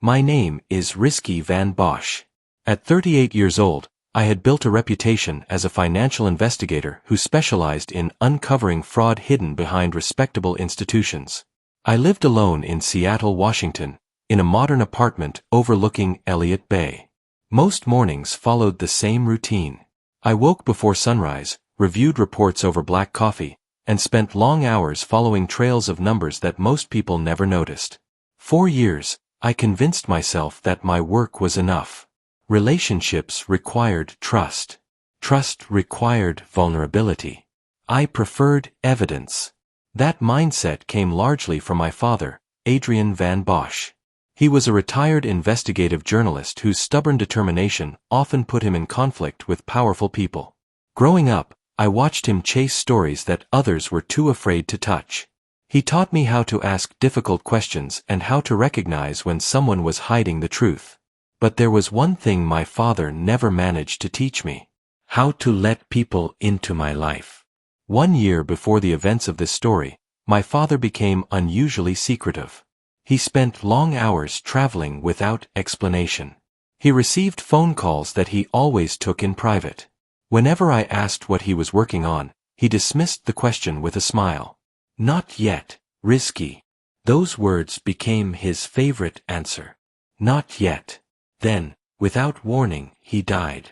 My name is Risky Van Bosch. At 38 years old, I had built a reputation as a financial investigator who specialized in uncovering fraud hidden behind respectable institutions. I lived alone in Seattle, Washington, in a modern apartment overlooking Elliott Bay. Most mornings followed the same routine. I woke before sunrise, reviewed reports over black coffee, and spent long hours following trails of numbers that most people never noticed. 4 years, I convinced myself that my work was enough. Relationships required trust. Trust required vulnerability. I preferred evidence. That mindset came largely from my father, Adrian Van Bosch. He was a retired investigative journalist whose stubborn determination often put him in conflict with powerful people. Growing up, I watched him chase stories that others were too afraid to touch. He taught me how to ask difficult questions and how to recognize when someone was hiding the truth. But there was one thing my father never managed to teach me: how to let people into my life. 1 year before the events of this story, my father became unusually secretive. He spent long hours traveling without explanation. He received phone calls that he always took in private. Whenever I asked what he was working on, he dismissed the question with a smile. Not yet, Risky. Those words became his favorite answer. Not yet. Then, without warning, he died.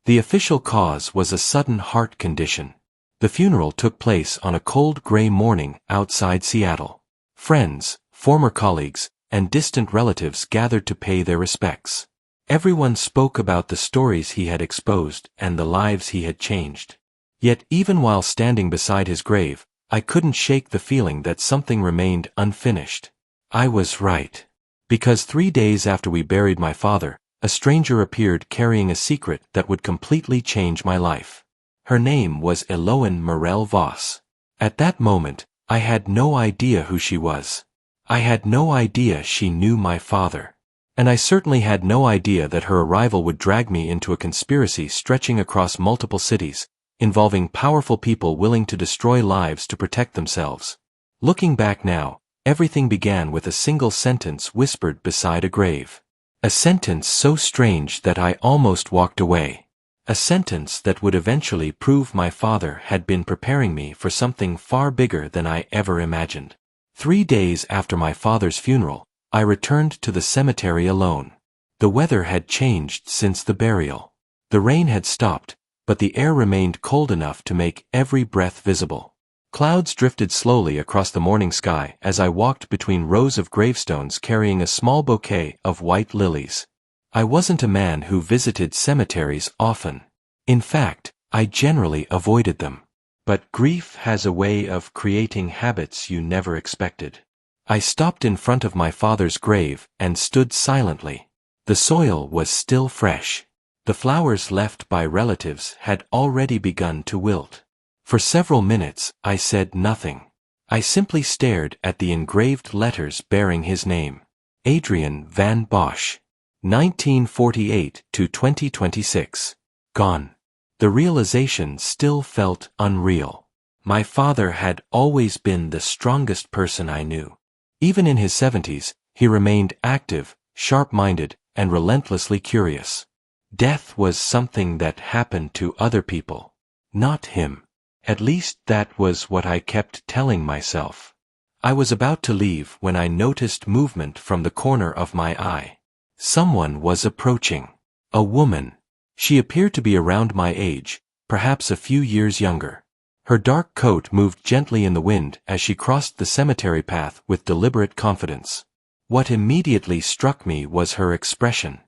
The official cause was a sudden heart condition. The funeral took place on a cold gray morning outside Seattle. Friends, former colleagues, and distant relatives gathered to pay their respects. Everyone spoke about the stories he had exposed and the lives he had changed. Yet even while standing beside his grave, I couldn't shake the feeling that something remained unfinished. I was right. Because 3 days after we buried my father, a stranger appeared carrying a secret that would completely change my life. Her name was Eloane Morel Voss. At that moment, I had no idea who she was. I had no idea she knew my father. And I certainly had no idea that her arrival would drag me into a conspiracy stretching across multiple cities, involving powerful people willing to destroy lives to protect themselves. Looking back now, everything began with a single sentence whispered beside a grave. A sentence so strange that I almost walked away. A sentence that would eventually prove my father had been preparing me for something far bigger than I ever imagined. 3 days after my father's funeral, I returned to the cemetery alone. The weather had changed since the burial. The rain had stopped, but the air remained cold enough to make every breath visible. Clouds drifted slowly across the morning sky as I walked between rows of gravestones carrying a small bouquet of white lilies. I wasn't a man who visited cemeteries often. In fact, I generally avoided them. But grief has a way of creating habits you never expected. I stopped in front of my father's grave and stood silently. The soil was still fresh. The flowers left by relatives had already begun to wilt. For several minutes, I said nothing. I simply stared at the engraved letters bearing his name. Adrian Van Bosch. 1948 to 2026. Gone. The realization still felt unreal. My father had always been the strongest person I knew. Even in his 70s, he remained active, sharp-minded, and relentlessly curious. Death was something that happened to other people, not him. At least that was what I kept telling myself. I was about to leave when I noticed movement from the corner of my eye. Someone was approaching. A woman. She appeared to be around my age, perhaps a few years younger. Her dark coat moved gently in the wind as she crossed the cemetery path with deliberate confidence. What immediately struck me was her expression.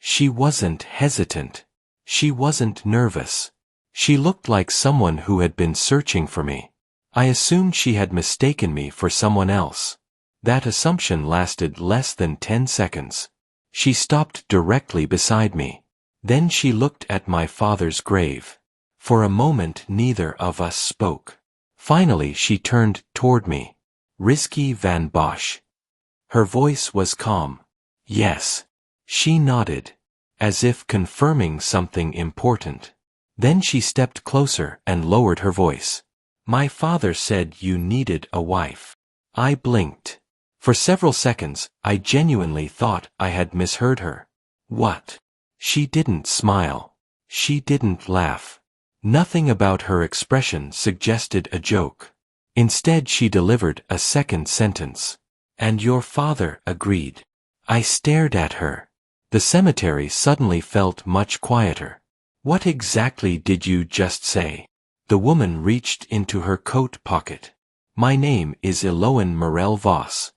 She wasn't hesitant. She wasn't nervous. She looked like someone who had been searching for me. I assumed she had mistaken me for someone else. That assumption lasted less than 10 seconds. She stopped directly beside me. Then she looked at my father's grave. For a moment neither of us spoke. Finally she turned toward me. Risky Van Bosch. Her voice was calm. Yes. She nodded, as if confirming something important. Then she stepped closer and lowered her voice. My father said you needed a wife. I blinked. For several seconds, I genuinely thought I had misheard her. What? She didn't smile. She didn't laugh. Nothing about her expression suggested a joke. Instead, she delivered a second sentence. And your father agreed. I stared at her. The cemetery suddenly felt much quieter. What exactly did you just say? The woman reached into her coat pocket. My name is Eloan Morel Voss.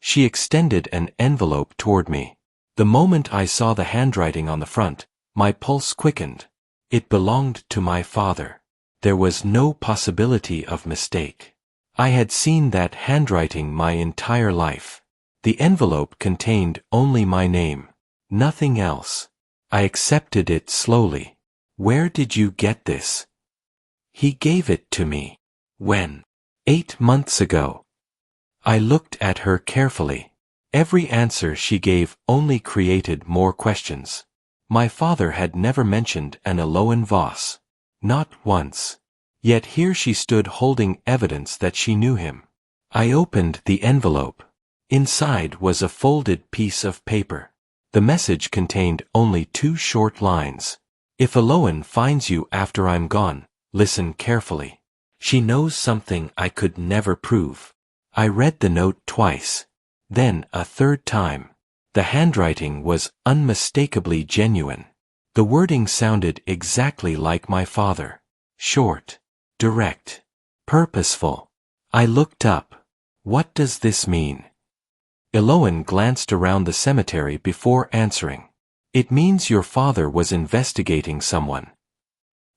She extended an envelope toward me. The moment I saw the handwriting on the front, my pulse quickened. It belonged to my father. There was no possibility of mistake. I had seen that handwriting my entire life. The envelope contained only my name. Nothing else. I accepted it slowly. Where did you get this? He gave it to me. When? 8 months ago. I looked at her carefully. Every answer she gave only created more questions. My father had never mentioned an Eloan Voss. Not once. Yet here she stood holding evidence that she knew him. I opened the envelope. Inside was a folded piece of paper. The message contained only 2 short lines. If Eloan finds you after I'm gone, listen carefully. She knows something I could never prove. I read the note twice. Then a third time. The handwriting was unmistakably genuine. The wording sounded exactly like my father. Short. Direct. Purposeful. I looked up. What does this mean? Eloan glanced around the cemetery before answering. It means your father was investigating someone.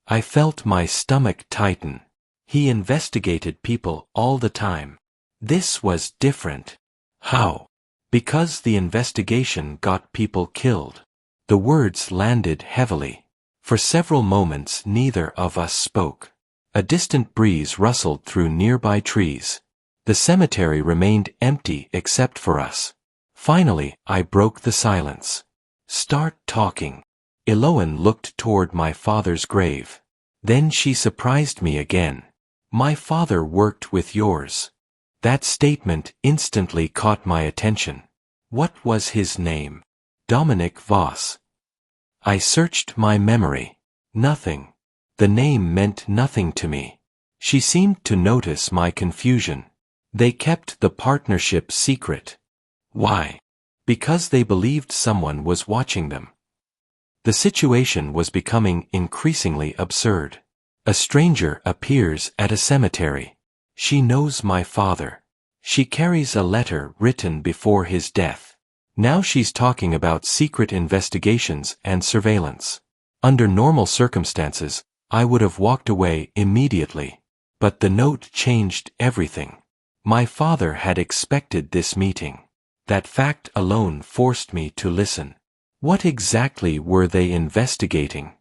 I felt my stomach tighten. He investigated people all the time. This was different. How? Because the investigation got people killed. The words landed heavily. For several moments neither of us spoke. A distant breeze rustled through nearby trees. The cemetery remained empty except for us. Finally, I broke the silence. Start talking. Eloan looked toward my father's grave. Then she surprised me again. My father worked with yours. That statement instantly caught my attention. What was his name? Dominic Voss. I searched my memory. Nothing. The name meant nothing to me. She seemed to notice my confusion. They kept the partnership secret. Why? Because they believed someone was watching them. The situation was becoming increasingly absurd. A stranger appears at a cemetery. She knows my father. She carries a letter written before his death. Now she's talking about secret investigations and surveillance. Under normal circumstances, I would have walked away immediately. But the note changed everything. My father had expected this meeting. That fact alone forced me to listen. What exactly were they investigating?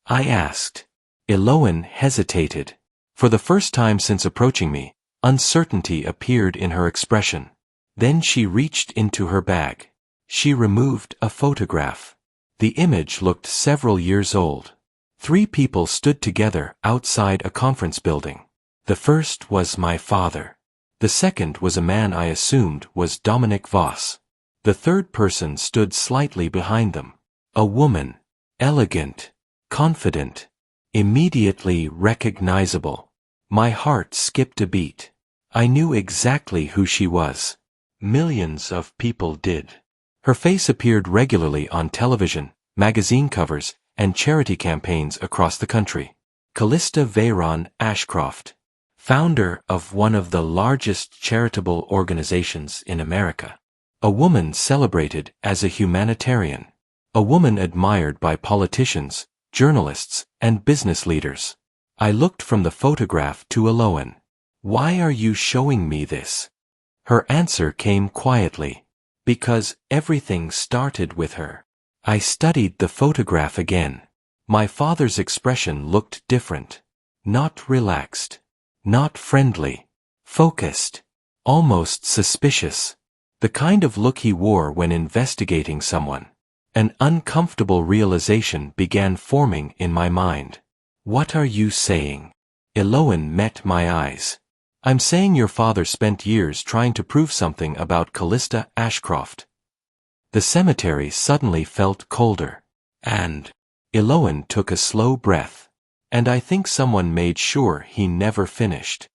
I asked. Eloan hesitated. For the first time since approaching me, uncertainty appeared in her expression. Then she reached into her bag. She removed a photograph. The image looked several years old. 3 people stood together outside a conference building. The first was my father. The second was a man I assumed was Dominic Voss. The third person stood slightly behind them. A woman. Elegant. Confident. Immediately recognizable. My heart skipped a beat. I knew exactly who she was. Millions of people did. Her face appeared regularly on television, magazine covers, and charity campaigns across the country. Callista Veyron Ashcroft. Founder of one of the largest charitable organizations in America. A woman celebrated as a humanitarian. A woman admired by politicians, journalists, and business leaders. I looked from the photograph to Eloan. Why are you showing me this? Her answer came quietly. Because everything started with her. I studied the photograph again. My father's expression looked different. Not relaxed. Not friendly. Focused. Almost suspicious. The kind of look he wore when investigating someone. An uncomfortable realization began forming in my mind. What are you saying? Eloan met my eyes. I'm saying your father spent years trying to prove something about Callista Ashcroft. The cemetery suddenly felt colder. And Eloan took a slow breath. And I think someone made sure he never finished.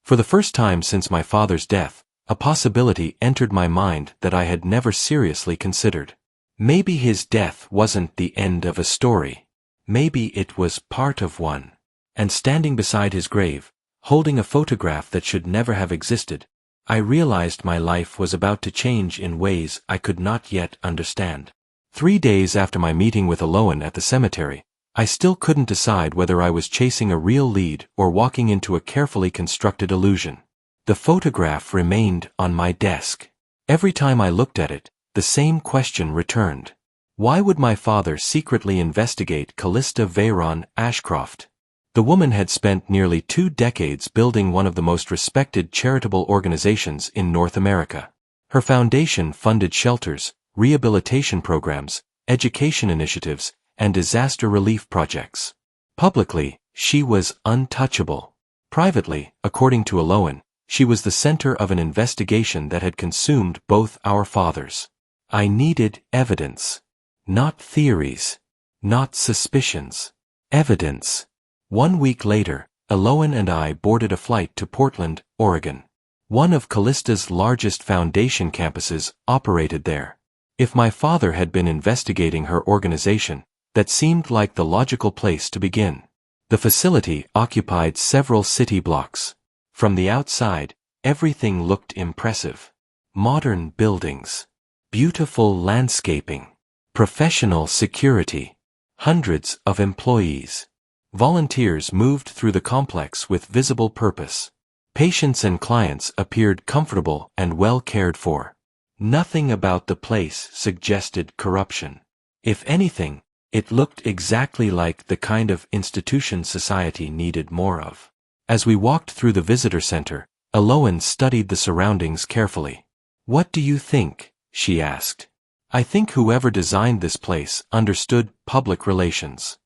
For the first time since my father's death, a possibility entered my mind that I had never seriously considered. Maybe his death wasn't the end of a story. Maybe it was part of one. And standing beside his grave, holding a photograph that should never have existed, I realized my life was about to change in ways I could not yet understand. 3 days after my meeting with Eloan at the cemetery, I still couldn't decide whether I was chasing a real lead or walking into a carefully constructed illusion. The photograph remained on my desk. Every time I looked at it, the same question returned. Why would my father secretly investigate Callista Veyron Ashcroft? The woman had spent nearly 2 decades building one of the most respected charitable organizations in North America. Her foundation funded shelters, rehabilitation programs, education initiatives, and disaster relief projects. Publicly, she was untouchable. Privately, according to Eloan, she was the center of an investigation that had consumed both our fathers. I needed evidence. Not theories. Not suspicions. Evidence. 1 week later, Eloan and I boarded a flight to Portland, Oregon. One of Callista's largest foundation campuses operated there. If my father had been investigating her organization, that seemed like the logical place to begin. The facility occupied several city blocks. From the outside, everything looked impressive. Modern buildings. Beautiful landscaping. Professional security. Hundreds of employees. Volunteers moved through the complex with visible purpose. Patients and clients appeared comfortable and well cared for. Nothing about the place suggested corruption. If anything, it looked exactly like the kind of institution society needed more of. As we walked through the visitor center, Eloan studied the surroundings carefully. "What do you think?" she asked. "I think whoever designed this place understood public relations."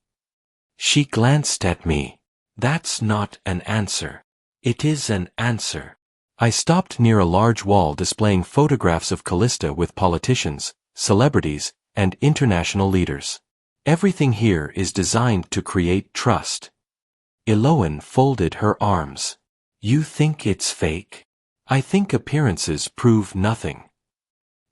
She glanced at me. "That's not an answer." "It is an answer." I stopped near a large wall displaying photographs of Callista with politicians, celebrities, and international leaders. "Everything here is designed to create trust." Eloan folded her arms. "You think it's fake?" "I think appearances prove nothing."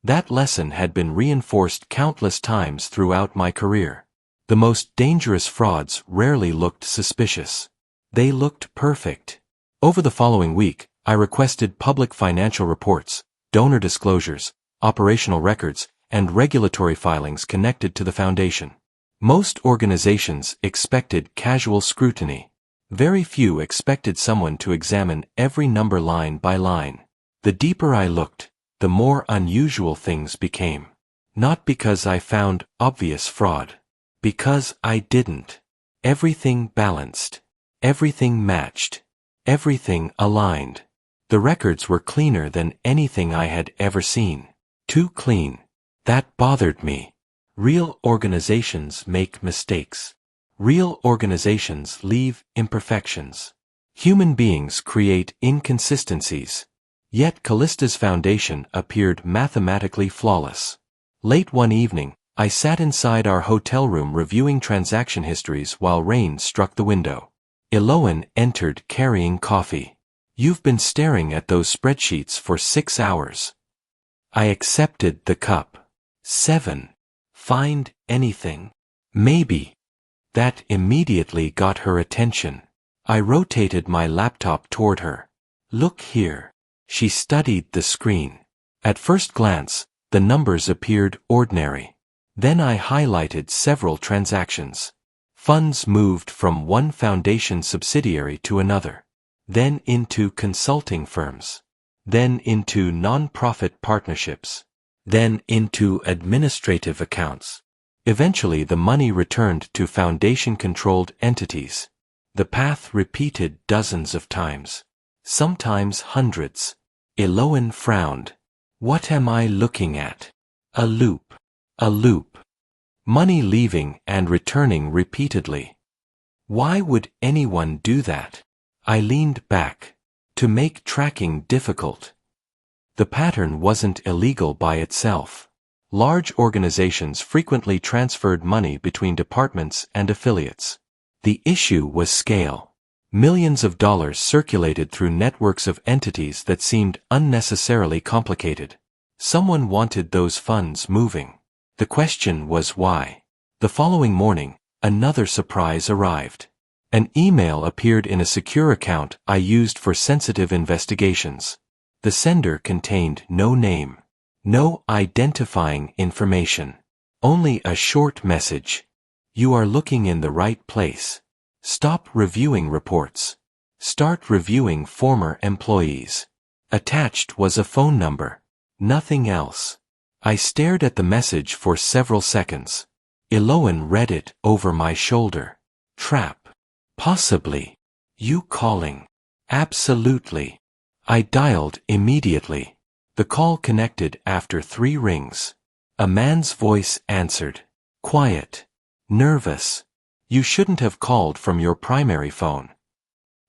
That lesson had been reinforced countless times throughout my career. The most dangerous frauds rarely looked suspicious. They looked perfect. Over the following week, I requested public financial reports, donor disclosures, operational records, and regulatory filings connected to the foundation. Most organizations expected casual scrutiny. Very few expected someone to examine every number line by line. The deeper I looked, the more unusual things became. Not because I found obvious fraud. Because I didn't. Everything balanced. Everything matched. Everything aligned. The records were cleaner than anything I had ever seen. Too clean. That bothered me. Real organizations make mistakes. Real organizations leave imperfections. Human beings create inconsistencies. Yet Callista's foundation appeared mathematically flawless. Late one evening, I sat inside our hotel room reviewing transaction histories while rain struck the window. Eloan entered carrying coffee. "You've been staring at those spreadsheets for 6 hours." I accepted the cup. 7. Find anything? Maybe. That immediately got her attention. I rotated my laptop toward her. "Look here." She studied the screen. At first glance, the numbers appeared ordinary. Then I highlighted several transactions. Funds moved from one foundation subsidiary to another. Then into consulting firms. Then into non-profit partnerships. Then into administrative accounts. Eventually the money returned to foundation-controlled entities. The path repeated dozens of times. Sometimes hundreds. Eloan frowned. "What am I looking at?" "A loop. A loop. Money leaving and returning repeatedly." "Why would anyone do that?" I leaned back. to make tracking difficult. The pattern wasn't illegal by itself. Large organizations frequently transferred money between departments and affiliates. The issue was scale. Millions of dollars circulated through networks of entities that seemed unnecessarily complicated. Someone wanted those funds moving. The question was why. The following morning, another surprise arrived. An email appeared in a secure account I used for sensitive investigations. The sender contained no name, no identifying information, only a short message. You are looking in the right place. Stop reviewing reports. Start reviewing former employees. Attached was a phone number. Nothing else. I stared at the message for several seconds. Eloan read it over my shoulder. Trap. Possibly. You calling. Absolutely. I dialed immediately. The call connected after 3 rings. A man's voice answered. Quiet. Nervous. You shouldn't have called from your primary phone.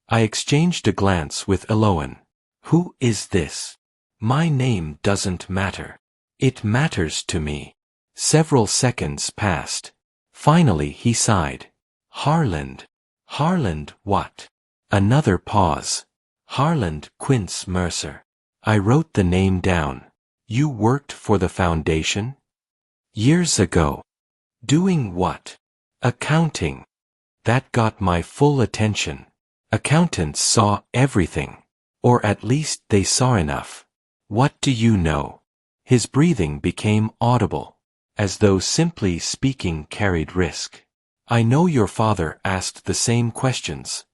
I exchanged a glance with Eloan. Who is this? My name doesn't matter. It matters to me. Several seconds passed. Finally he sighed. Harland. Harland what? Another pause. Harland Quince Mercer. I wrote the name down. You worked for the foundation? Years ago. Doing what? Accounting. That got my full attention. Accountants saw everything. Or at least they saw enough. What do you know? His breathing became audible, as though simply speaking carried risk. I know your father asked the same questions.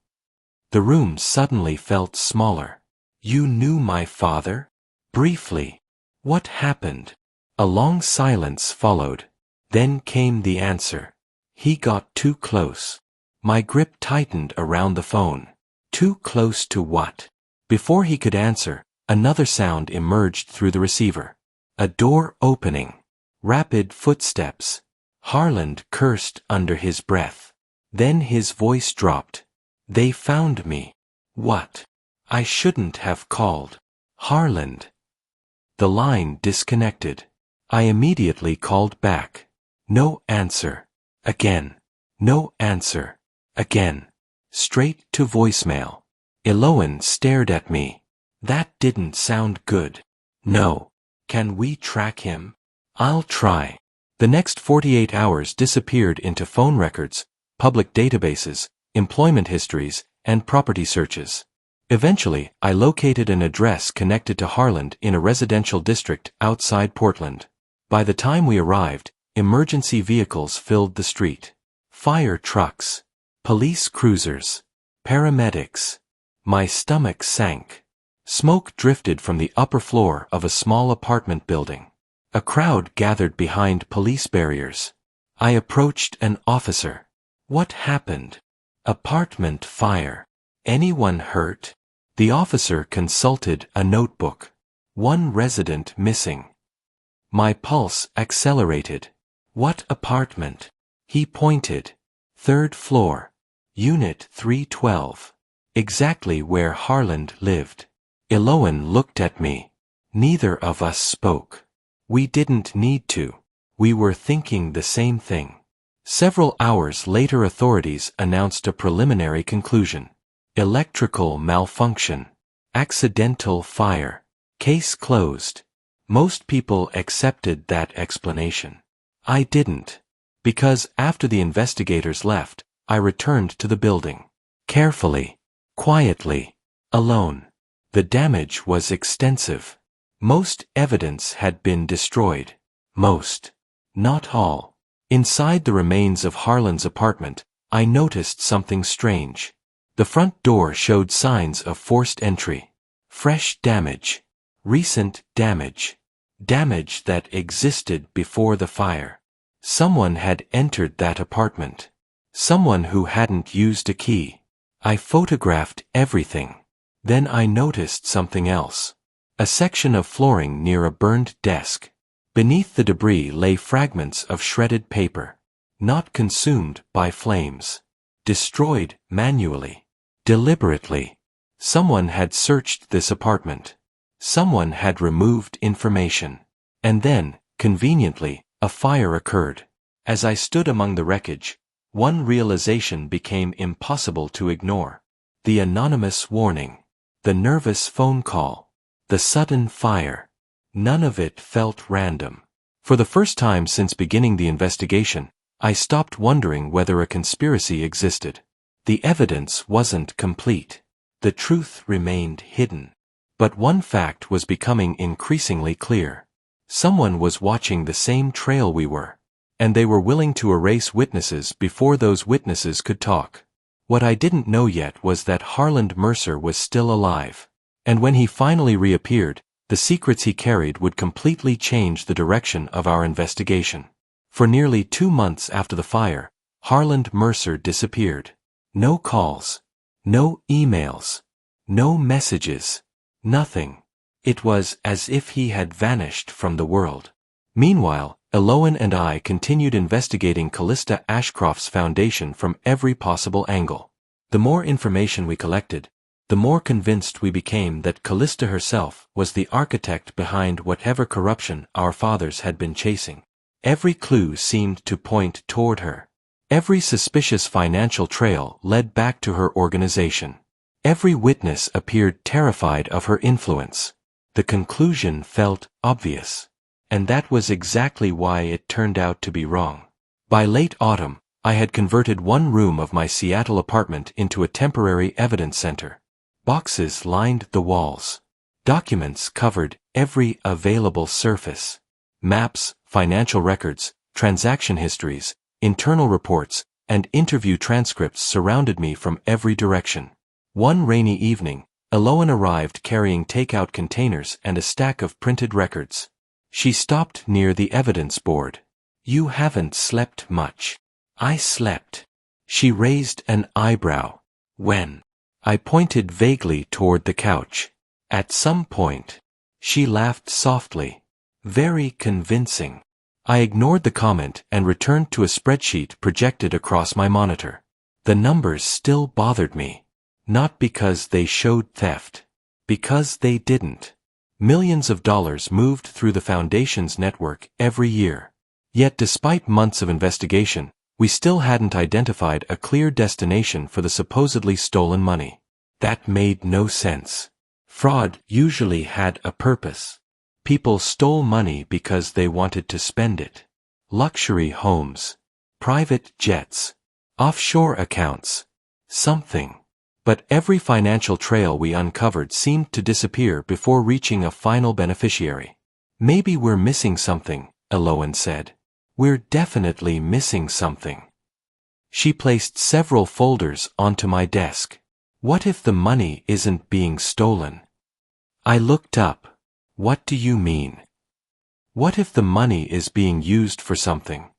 The room suddenly felt smaller. You knew my father? Briefly. What happened? A long silence followed. Then came the answer. He got too close. My grip tightened around the phone. Too close to what? Before he could answer, another sound emerged through the receiver. A door opening. Rapid footsteps. Harland cursed under his breath. Then his voice dropped. They found me. What? I shouldn't have called. Harland. The line disconnected. I immediately called back. No answer. Again. No answer. Again. Straight to voicemail. Eloan stared at me. That didn't sound good. No. Can we track him? I'll try. The next 48 hours disappeared into phone records, public databases, employment histories, and property searches. Eventually, I located an address connected to Harland in a residential district outside Portland. By the time we arrived, emergency vehicles filled the street. Fire trucks. Police cruisers. Paramedics. My stomach sank. Smoke drifted from the upper floor of a small apartment building. A crowd gathered behind police barriers. I approached an officer. What happened? Apartment fire. Anyone hurt? The officer consulted a notebook. 1 resident missing. My pulse accelerated. What apartment? He pointed. 3rd floor. Unit 312. Exactly where Harland lived. Eloan looked at me. Neither of us spoke. We didn't need to. We were thinking the same thing. Several hours later, authorities announced a preliminary conclusion. Electrical malfunction. Accidental fire. Case closed. Most people accepted that explanation. I didn't. Because after the investigators left, I returned to the building. Carefully. Quietly. Alone. The damage was extensive. Most evidence had been destroyed. Most. Not all. Inside the remains of Harland's apartment, I noticed something strange. The front door showed signs of forced entry. Fresh damage. Recent damage. Damage that existed before the fire. Someone had entered that apartment. Someone who hadn't used a key. I photographed everything. Then I noticed something else. A section of flooring near a burned desk. Beneath the debris lay fragments of shredded paper. Not consumed by flames. Destroyed manually. Deliberately. Someone had searched this apartment. Someone had removed information. And then, conveniently, a fire occurred. As I stood among the wreckage, one realization became impossible to ignore. The anonymous warning. The nervous phone call. The sudden fire. None of it felt random. For the first time since beginning the investigation, I stopped wondering whether a conspiracy existed. The evidence wasn't complete. The truth remained hidden. But one fact was becoming increasingly clear. Someone was watching the same trail we were. And they were willing to erase witnesses before those witnesses could talk. What I didn't know yet was that Harland Mercer was still alive. And when he finally reappeared, the secrets he carried would completely change the direction of our investigation. For nearly 2 months after the fire, Harland Mercer disappeared. No calls. No emails. No messages. Nothing. It was as if he had vanished from the world. Meanwhile, Eloan and I continued investigating Callista Ashcroft's foundation from every possible angle. The more information we collected, the more convinced we became that Callista herself was the architect behind whatever corruption our fathers had been chasing. Every clue seemed to point toward her. Every suspicious financial trail led back to her organization. Every witness appeared terrified of her influence. The conclusion felt obvious. And that was exactly why it turned out to be wrong. By late autumn, I had converted one room of my Seattle apartment into a temporary evidence center. Boxes lined the walls. Documents covered every available surface. Maps, financial records, transaction histories, internal reports, and interview transcripts surrounded me from every direction. One rainy evening, Eloan arrived carrying takeout containers and a stack of printed records. She stopped near the evidence board. "You haven't slept much." "I slept." She raised an eyebrow. "When?" I pointed vaguely toward the couch. "At some point." She laughed softly. "Very convincing." I ignored the comment and returned to a spreadsheet projected across my monitor. The numbers still bothered me. Not because they showed theft. Because they didn't. Millions of dollars moved through the Foundation's network every year. Yet despite months of investigation, we still hadn't identified a clear destination for the supposedly stolen money. That made no sense. Fraud usually had a purpose. People stole money because they wanted to spend it. Luxury homes. Private jets. Offshore accounts. Something. But every financial trail we uncovered seemed to disappear before reaching a final beneficiary. "Maybe we're missing something," Eloan said. "We're definitely missing something." She placed several folders onto my desk. "What if the money isn't being stolen?" I looked up. "What do you mean?" "What if the money is being used for something?"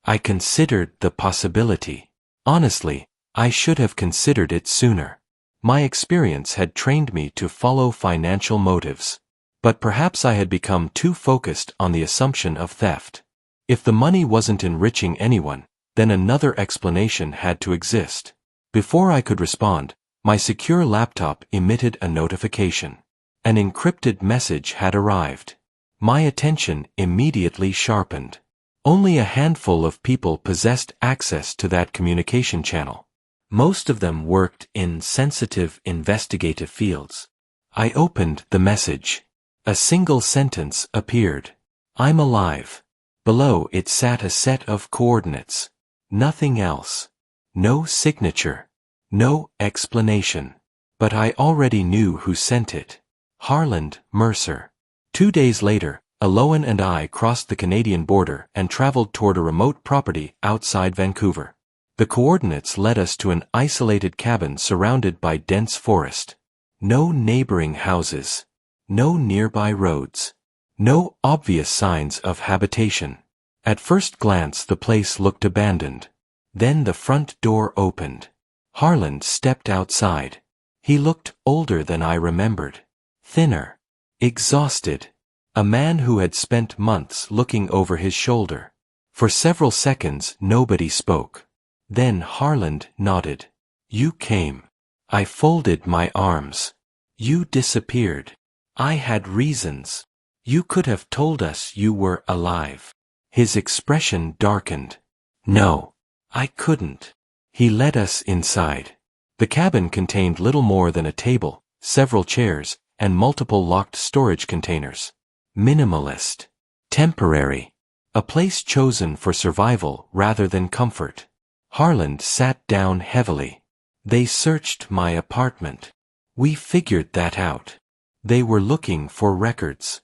I considered the possibility. Honestly, I should have considered it sooner. My experience had trained me to follow financial motives. But perhaps I had become too focused on the assumption of theft. If the money wasn't enriching anyone, then another explanation had to exist. Before I could respond, my secure laptop emitted a notification. An encrypted message had arrived. My attention immediately sharpened. Only a handful of people possessed access to that communication channel. Most of them worked in sensitive investigative fields. I opened the message. A single sentence appeared. "I'm alive." Below it sat a set of coordinates. Nothing else. No signature. No explanation. But I already knew who sent it. Harland Mercer. 2 days later, Eloan and I crossed the Canadian border and traveled toward a remote property outside Vancouver. The coordinates led us to an isolated cabin surrounded by dense forest. No neighboring houses. No nearby roads. No obvious signs of habitation. At first glance the place looked abandoned. Then the front door opened. Harland stepped outside. He looked older than I remembered. Thinner. Exhausted. A man who had spent months looking over his shoulder. For several seconds nobody spoke. Then Harland nodded. "You came." I folded my arms. You disappeared. I had reasons. You could have told us you were alive. His expression darkened. No, I couldn't. He led us inside. The cabin contained little more than a table, several chairs, and multiple locked storage containers. Minimalist. Temporary. A place chosen for survival rather than comfort. Harland sat down heavily. They searched my apartment. We figured that out. They were looking for records.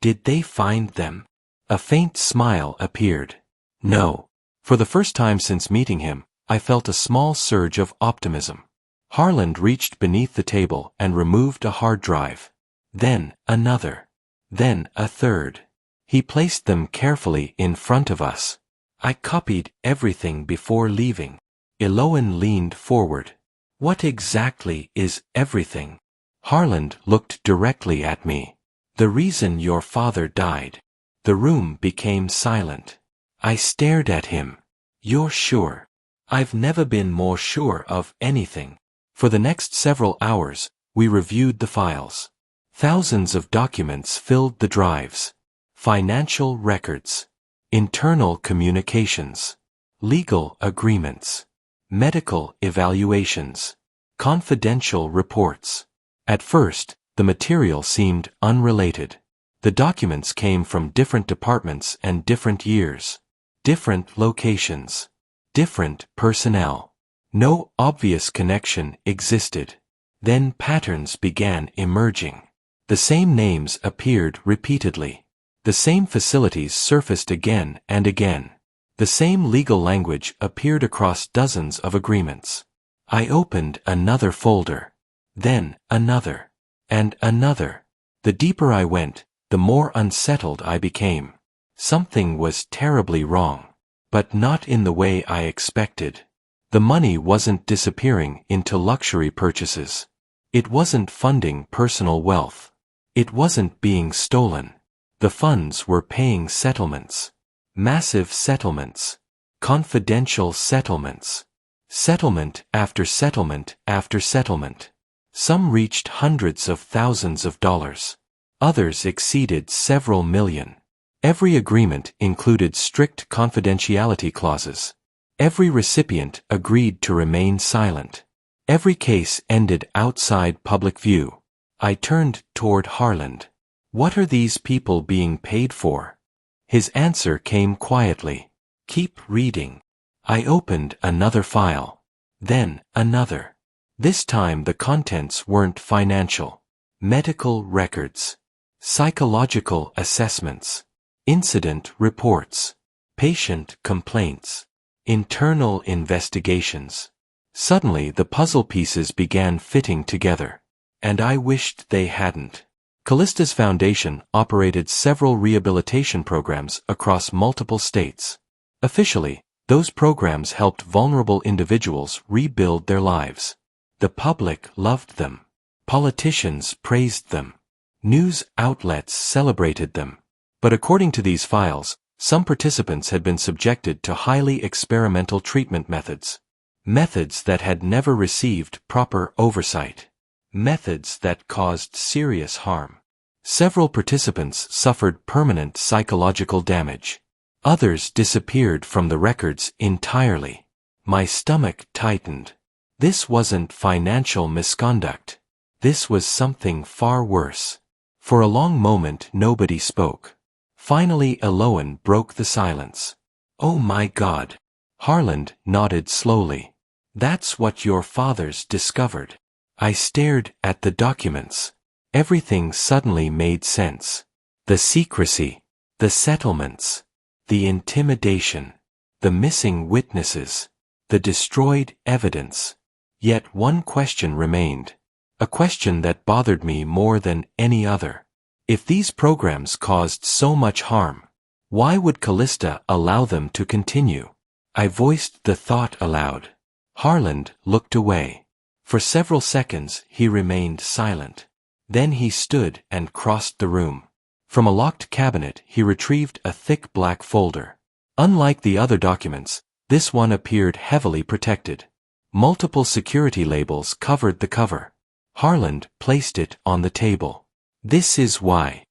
Did they find them? A faint smile appeared. No. For the first time since meeting him, I felt a small surge of optimism. Harland reached beneath the table and removed a hard drive. Then another. Then a third. He placed them carefully in front of us. I copied everything before leaving. Eloan leaned forward. What exactly is everything? Harland looked directly at me. The reason your father died. The room became silent. I stared at him. You're sure? I've never been more sure of anything. For the next several hours, we reviewed the files. Thousands of documents filled the drives. Financial records. Internal communications. Legal agreements. Medical evaluations. Confidential reports. At first, the material seemed unrelated. The documents came from different departments and different years. Different locations. Different personnel. No obvious connection existed. Then patterns began emerging. The same names appeared repeatedly. The same facilities surfaced again and again. The same legal language appeared across dozens of agreements. I opened another folder. Then another. And another. The deeper I went, the more unsettled I became. Something was terribly wrong. But not in the way I expected. The money wasn't disappearing into luxury purchases. It wasn't funding personal wealth. It wasn't being stolen. The funds were paying settlements. Massive settlements. Confidential settlements. Settlement after settlement after settlement. Some reached hundreds of thousands of dollars. Others exceeded several million. Every agreement included strict confidentiality clauses. Every recipient agreed to remain silent. Every case ended outside public view. I turned toward Harland. What are these people being paid for? His answer came quietly. Keep reading. I opened another file. Then another. This time the contents weren't financial. Medical records. Psychological assessments. Incident reports. Patient complaints. Internal investigations. Suddenly the puzzle pieces began fitting together. And I wished they hadn't. Callista's foundation operated several rehabilitation programs across multiple states. Officially, those programs helped vulnerable individuals rebuild their lives. The public loved them. Politicians praised them. News outlets celebrated them. But according to these files, some participants had been subjected to highly experimental treatment methods. Methods that had never received proper oversight. Methods that caused serious harm. Several participants suffered permanent psychological damage. Others disappeared from the records entirely. My stomach tightened. This wasn't financial misconduct. This was something far worse. For a long moment nobody spoke. Finally Eloan broke the silence. Oh my God. Harland nodded slowly. That's what your fathers discovered. I stared at the documents. Everything suddenly made sense. The secrecy. The settlements. The intimidation. The missing witnesses. The destroyed evidence. Yet one question remained. A question that bothered me more than any other. If these programs caused so much harm, why would Callista allow them to continue? I voiced the thought aloud. Harland looked away. For several seconds he remained silent. Then he stood and crossed the room. From a locked cabinet he retrieved a thick black folder. Unlike the other documents, this one appeared heavily protected. Multiple security labels covered the cover. Harland placed it on the table. "This is why."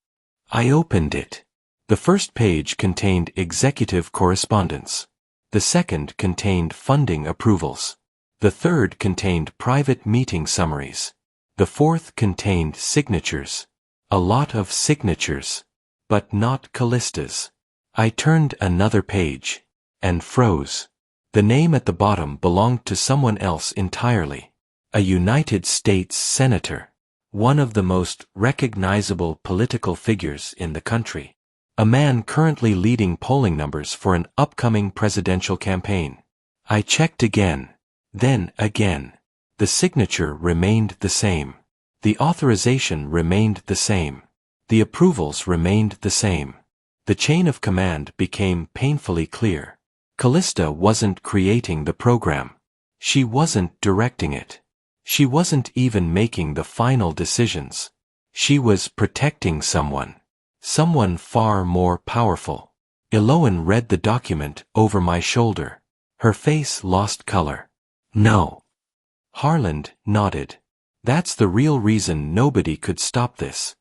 I opened it. The first page contained executive correspondence. The second contained funding approvals. The third contained private meeting summaries. The fourth contained signatures. A lot of signatures. But not Callista's. I turned another page. And froze. The name at the bottom belonged to someone else entirely. A United States Senator. One of the most recognizable political figures in the country. A man currently leading polling numbers for an upcoming presidential campaign. I checked again. Then again. The signature remained the same. The authorization remained the same. The approvals remained the same. The chain of command became painfully clear. Callista wasn't creating the program. She wasn't directing it. She wasn't even making the final decisions. She was protecting someone. Someone far more powerful. Eloan read the document over my shoulder. Her face lost color. "No." Harland nodded. "That's the real reason nobody could stop this."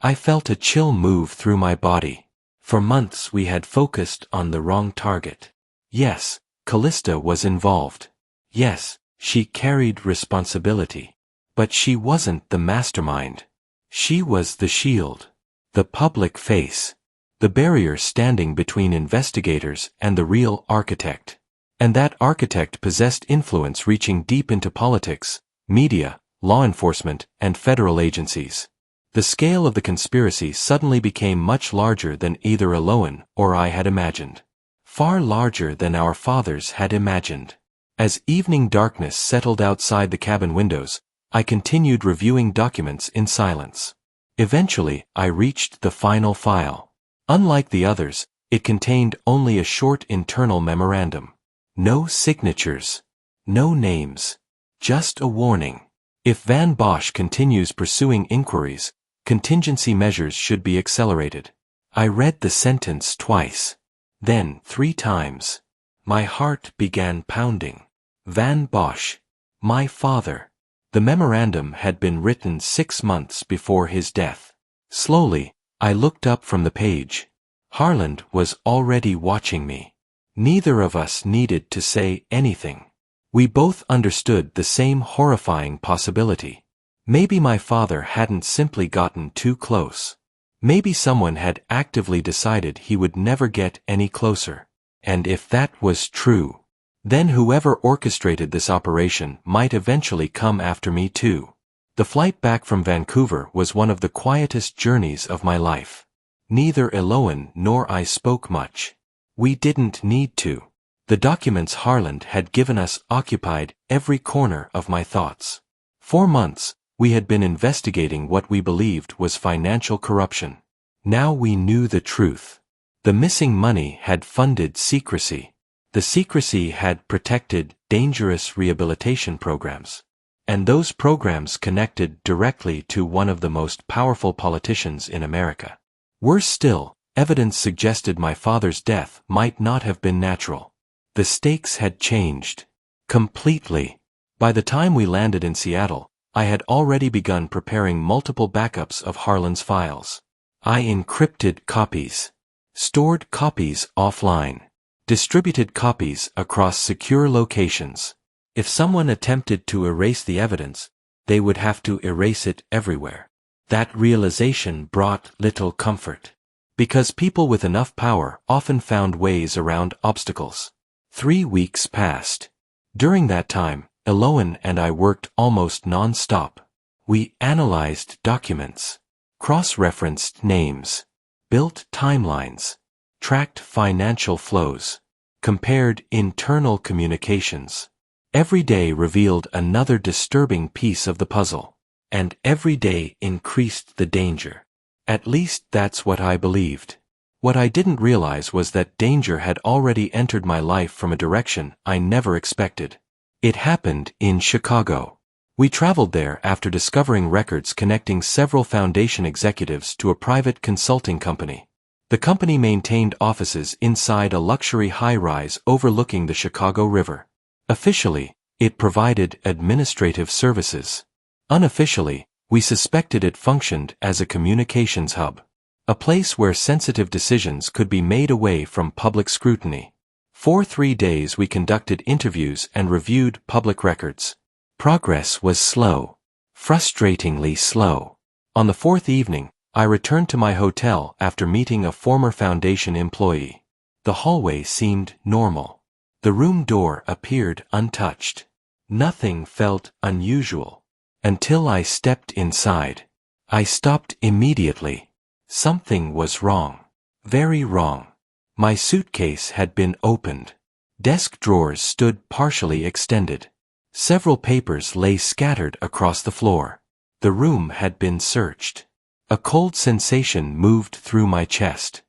I felt a chill move through my body. For months we had focused on the wrong target. Yes, Callista was involved. Yes, she carried responsibility. But she wasn't the mastermind. She was the shield. The public face. The barrier standing between investigators and the real architect. And that architect possessed influence reaching deep into politics, media, law enforcement, and federal agencies. The scale of the conspiracy suddenly became much larger than either Eloan or I had imagined. Far larger than our fathers had imagined. As evening darkness settled outside the cabin windows, I continued reviewing documents in silence. Eventually, I reached the final file. Unlike the others, it contained only a short internal memorandum. No signatures. No names. Just a warning. If Van Bosch continues pursuing inquiries, contingency measures should be accelerated. I read the sentence twice. Then 3 times. My heart began pounding. Van Bosch. My father. The memorandum had been written 6 months before his death. Slowly, I looked up from the page. Harland was already watching me. Neither of us needed to say anything. We both understood the same horrifying possibility. Maybe my father hadn't simply gotten too close. Maybe someone had actively decided he would never get any closer. And if that was true, then whoever orchestrated this operation might eventually come after me too. The flight back from Vancouver was one of the quietest journeys of my life. Neither Eloan nor I spoke much. We didn't need to. The documents Harland had given us occupied every corner of my thoughts. 4 months, we had been investigating what we believed was financial corruption. Now we knew the truth. The missing money had funded secrecy. The secrecy had protected dangerous rehabilitation programs. And those programs connected directly to one of the most powerful politicians in America. Worse still, evidence suggested my father's death might not have been natural. The stakes had changed. Completely. By the time we landed in Seattle, I had already begun preparing multiple backups of Harland's files. I encrypted copies. Stored copies offline. Distributed copies across secure locations. If someone attempted to erase the evidence, they would have to erase it everywhere. That realization brought little comfort. Because people with enough power often found ways around obstacles. 3 weeks passed. During that time, Eloan and I worked almost non-stop. We analyzed documents, cross-referenced names, built timelines, tracked financial flows, compared internal communications. Every day revealed another disturbing piece of the puzzle, and every day increased the danger. At least that's what I believed. What I didn't realize was that danger had already entered my life from a direction I never expected. It happened in Chicago. We traveled there after discovering records connecting several foundation executives to a private consulting company. The company maintained offices inside a luxury high-rise overlooking the Chicago River. Officially, It provided administrative services. Unofficially, we suspected it functioned as a communications hub, a place where sensitive decisions could be made away from public scrutiny. For 3 days we conducted interviews and reviewed public records. Progress was slow, frustratingly slow. On the 4th evening, I returned to my hotel after meeting a former Foundation employee. The hallway seemed normal. The room door appeared untouched. Nothing felt unusual. Until I stepped inside. I stopped immediately. Something was wrong. Very wrong. My suitcase had been opened. Desk drawers stood partially extended. Several papers lay scattered across the floor. The room had been searched. A cold sensation moved through my chest.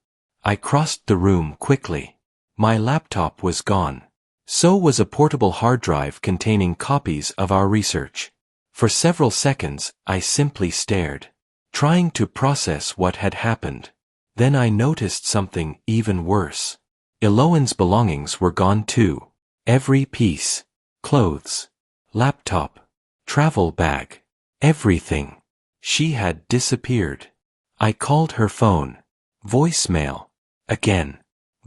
I crossed the room quickly. My laptop was gone. So was a portable hard drive containing copies of our research. For several seconds, I simply stared, trying to process what had happened. Then I noticed something even worse. Eloan's belongings were gone too. Every piece. Clothes. Laptop. Travel bag. Everything. She had disappeared. I called her phone. Voicemail. Again.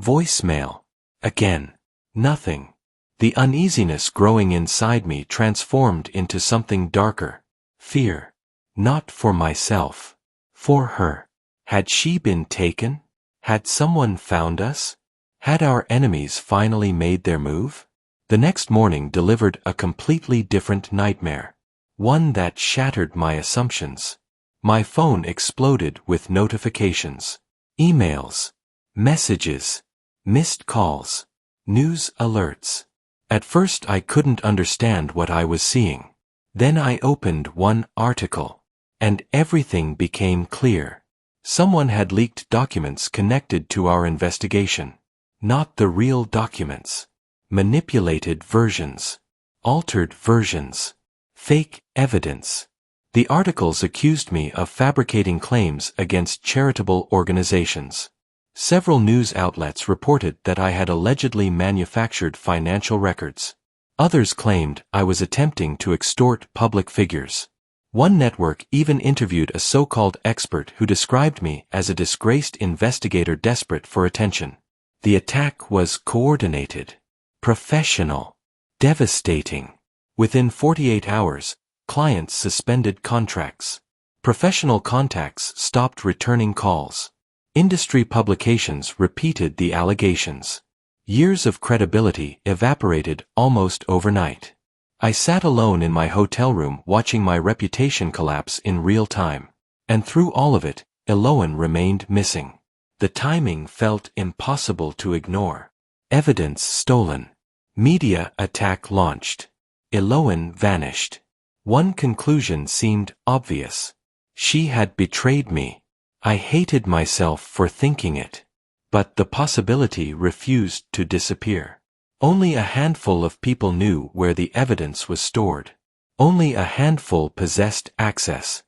Voicemail. Again. Nothing. The uneasiness growing inside me transformed into something darker. Fear. Not for myself. For her. Had she been taken? Had someone found us? Had our enemies finally made their move? The next morning delivered a completely different nightmare. One that shattered my assumptions. My phone exploded with notifications. Emails. Messages. Missed calls. News alerts. At first I couldn't understand what I was seeing. Then I opened one article. And everything became clear. Someone had leaked documents connected to our investigation. Not the real documents. Manipulated versions. Altered versions. Fake evidence. The articles accused me of fabricating claims against charitable organizations. Several news outlets reported that I had allegedly manufactured financial records. Others claimed I was attempting to extort public figures. One network even interviewed a so-called expert who described me as a disgraced investigator desperate for attention. The attack was coordinated, professional, devastating. Within 48 hours, clients suspended contracts. Professional contacts stopped returning calls. Industry publications repeated the allegations. Years of credibility evaporated almost overnight. I sat alone in my hotel room watching my reputation collapse in real time. And through all of it, Eloan remained missing. The timing felt impossible to ignore. Evidence stolen. Media attack launched. Eloan vanished. One conclusion seemed obvious. She had betrayed me. I hated myself for thinking it. But the possibility refused to disappear. Only a handful of people knew where the evidence was stored. Only a handful possessed access.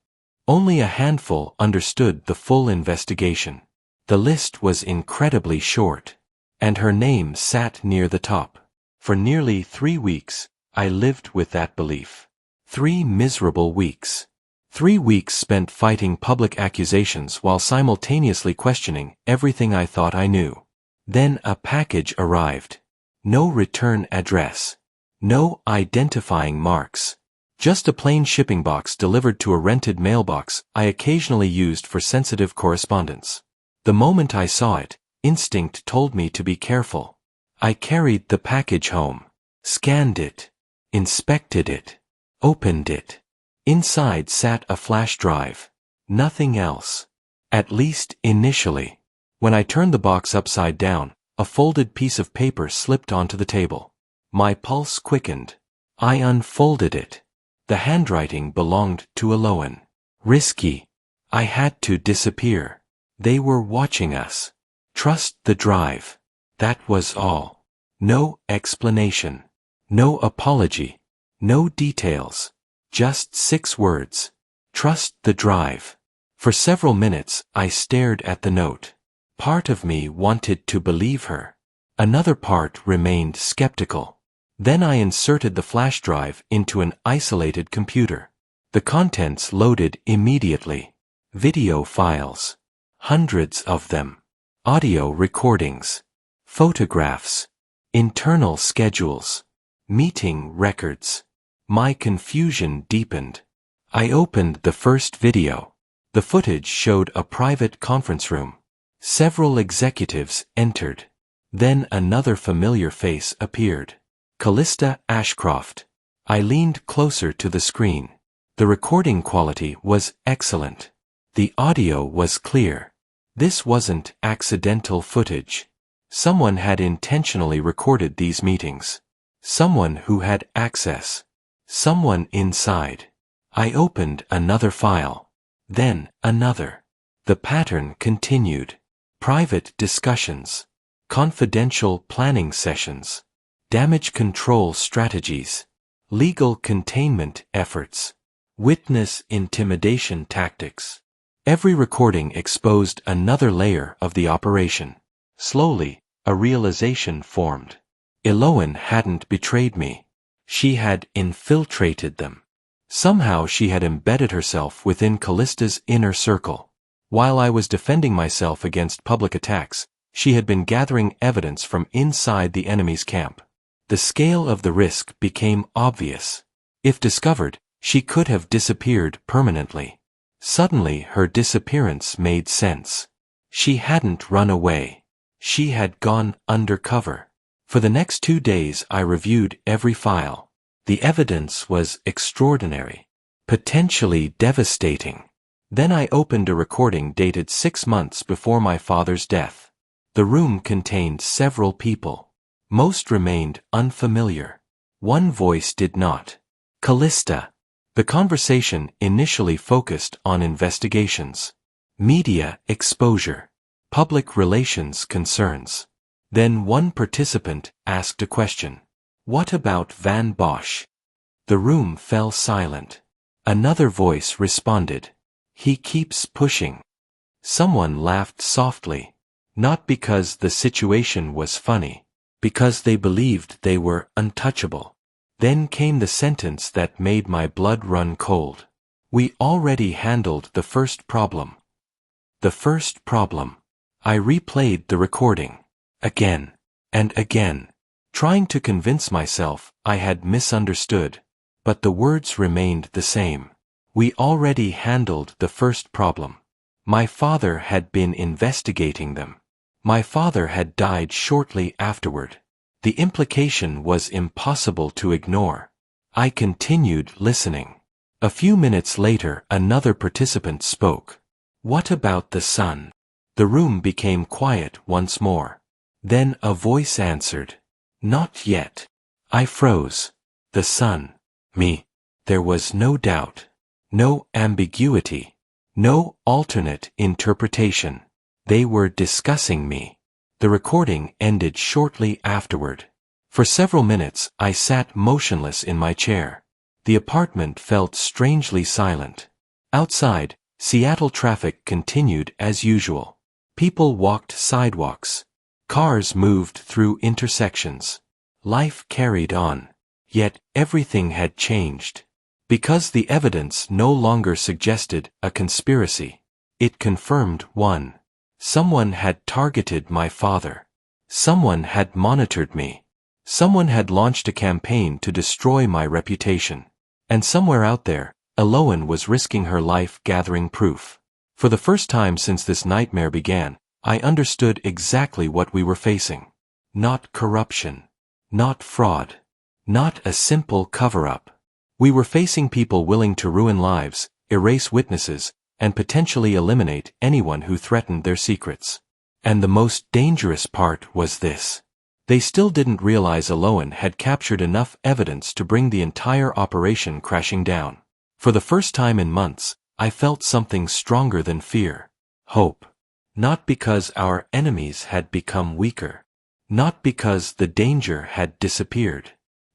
Only a handful understood the full investigation. The list was incredibly short. And her name sat near the top. For nearly 3 weeks, I lived with that belief. 3 miserable weeks. 3 weeks spent fighting public accusations while simultaneously questioning everything I thought I knew. Then a package arrived. No return address. No identifying marks. Just a plain shipping box delivered to a rented mailbox I occasionally used for sensitive correspondence. The moment I saw it, instinct told me to be careful. I carried the package home. Scanned it. Inspected it. Opened it. Inside sat a flash drive. Nothing else. At least initially. When I turned the box upside down, a folded piece of paper slipped onto the table. My pulse quickened. I unfolded it. The handwriting belonged to Eloan. Risky. I had to disappear. They were watching us. Trust the drive. That was all. No explanation. No apology. No details. Just 6 words. Trust the drive. For several minutes, I stared at the note. Part of me wanted to believe her. Another part remained skeptical. Then I inserted the flash drive into an isolated computer. The contents loaded immediately. Video files. Hundreds of them. Audio recordings. Photographs. Internal schedules. Meeting records. My confusion deepened. I opened the first video. The footage showed a private conference room. Several executives entered. Then another familiar face appeared. Callista Ashcroft. I leaned closer to the screen. The recording quality was excellent. The audio was clear. This wasn't accidental footage. Someone had intentionally recorded these meetings. Someone who had access. Someone inside. I opened another file. Then another. The pattern continued. Private discussions. Confidential planning sessions. Damage control strategies. Legal containment efforts. Witness intimidation tactics. Every recording exposed another layer of the operation. Slowly, a realization formed. Eloan hadn't betrayed me. She had infiltrated them. Somehow she had embedded herself within Callista's inner circle. While I was defending myself against public attacks, she had been gathering evidence from inside the enemy's camp. The scale of the risk became obvious. If discovered, she could have disappeared permanently. Suddenly her disappearance made sense. She hadn't run away. She had gone undercover. For the next 2 days I reviewed every file. The evidence was extraordinary. Potentially devastating. Then I opened a recording dated 6 months before my father's death. The room contained several people. Most remained unfamiliar. One voice did not. Callista. The conversation initially focused on investigations, media exposure, public relations concerns. Then one participant asked a question. What about Van Bosch? The room fell silent. Another voice responded. He keeps pushing. Someone laughed softly. Not because the situation was funny. Because they believed they were untouchable. Then came the sentence that made my blood run cold. We already handled the first problem. The first problem. I replayed the recording. Again. And again. Trying to convince myself I had misunderstood. But the words remained the same. We already handled the first problem. My father had been investigating them. My father had died shortly afterward. The implication was impossible to ignore. I continued listening. A few minutes later another participant spoke. What about the sun? The room became quiet once more. Then a voice answered. Not yet. I froze. The sun. Me. There was no doubt. No ambiguity. No alternate interpretation. They were discussing me. The recording ended shortly afterward. For several minutes I sat motionless in my chair. The apartment felt strangely silent. Outside, Seattle traffic continued as usual. People walked sidewalks. Cars moved through intersections. Life carried on. Yet everything had changed. Because the evidence no longer suggested a conspiracy. It confirmed one. Someone had targeted my father. Someone had monitored me. Someone had launched a campaign to destroy my reputation. And somewhere out there, Eloan was risking her life gathering proof. For the first time since this nightmare began, I understood exactly what we were facing. Not corruption. Not fraud. Not a simple cover-up. We were facing people willing to ruin lives, erase witnesses, and potentially eliminate anyone who threatened their secrets. And the most dangerous part was this. They still didn't realize Eloan had captured enough evidence to bring the entire operation crashing down. For the first time in months, I felt something stronger than fear. Hope. Not because our enemies had become weaker. Not because the danger had disappeared.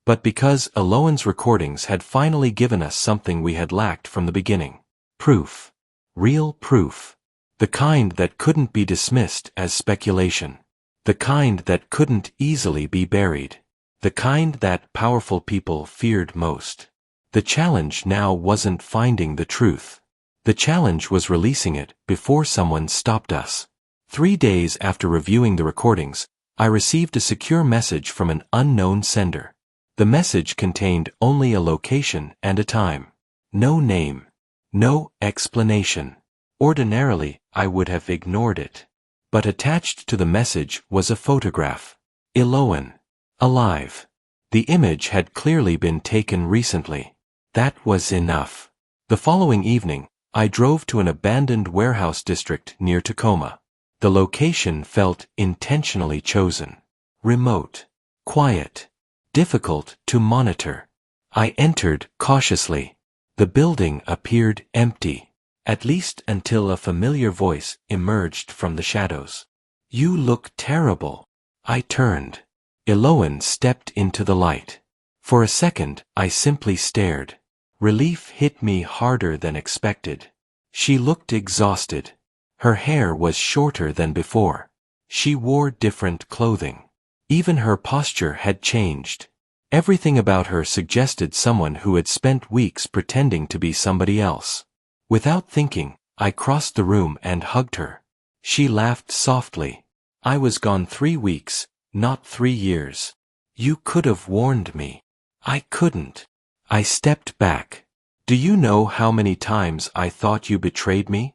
But because Eloan's recordings had finally given us something we had lacked from the beginning. Proof. Real proof. The kind that couldn't be dismissed as speculation. The kind that couldn't easily be buried. The kind that powerful people feared most. The challenge now wasn't finding the truth. The challenge was releasing it before someone stopped us. 3 days after reviewing the recordings, I received a secure message from an unknown sender. The message contained only a location and a time. No name. No explanation. Ordinarily, I would have ignored it. But attached to the message was a photograph. Eloan. Alive. The image had clearly been taken recently. That was enough. The following evening, I drove to an abandoned warehouse district near Tacoma. The location felt intentionally chosen. Remote. Quiet. Difficult to monitor. I entered cautiously. The building appeared empty, at least until a familiar voice emerged from the shadows. "You look terrible." I turned. Eloan stepped into the light. For a second, I simply stared. Relief hit me harder than expected. She looked exhausted. Her hair was shorter than before. She wore different clothing. Even her posture had changed. Everything about her suggested someone who had spent weeks pretending to be somebody else. Without thinking, I crossed the room and hugged her. She laughed softly. "I was gone 3 weeks, not 3 years. You could have warned me." "I couldn't." I stepped back. "Do you know how many times I thought you betrayed me?"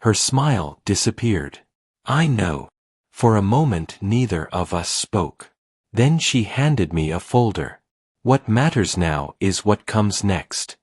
Her smile disappeared. "I know." For a moment neither of us spoke. Then she handed me a folder. "What matters now is what comes next."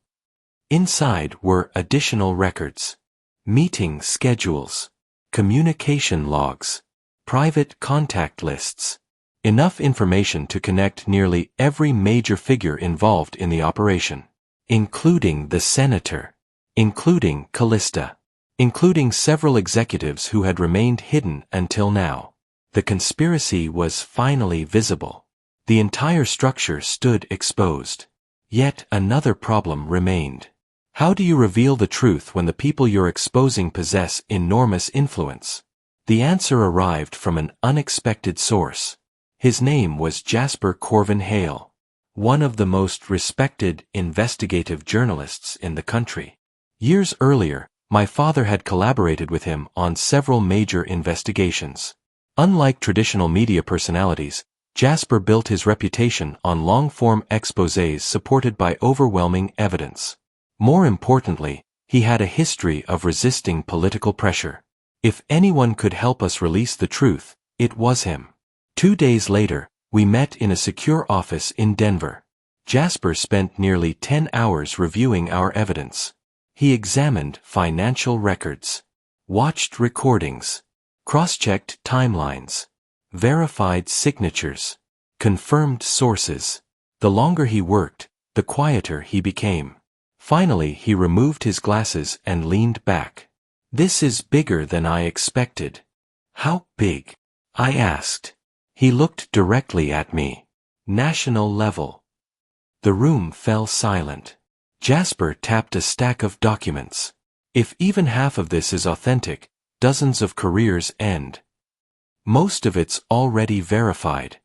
Inside were additional records. Meeting schedules. Communication logs. Private contact lists. Enough information to connect nearly every major figure involved in the operation. Including the senator. Including Callista. Including several executives who had remained hidden until now. The conspiracy was finally visible. The entire structure stood exposed. Yet another problem remained. How do you reveal the truth when the people you're exposing possess enormous influence? The answer arrived from an unexpected source. His name was Jasper Corvin Hale, one of the most respected investigative journalists in the country. Years earlier, my father had collaborated with him on several major investigations. Unlike traditional media personalities, Jasper built his reputation on long-form exposés supported by overwhelming evidence. More importantly, he had a history of resisting political pressure. If anyone could help us release the truth, it was him. 2 days later, we met in a secure office in Denver. Jasper spent nearly 10 hours reviewing our evidence. He examined financial records, watched recordings, cross-checked timelines, verified signatures, confirmed sources. The longer he worked, the quieter he became. Finally, he removed his glasses and leaned back. "This is bigger than I expected." "How big?" I asked. He looked directly at me. "National level." The room fell silent. Jasper tapped a stack of documents. "If even half of this is authentic, dozens of careers end. Most of it's already verified."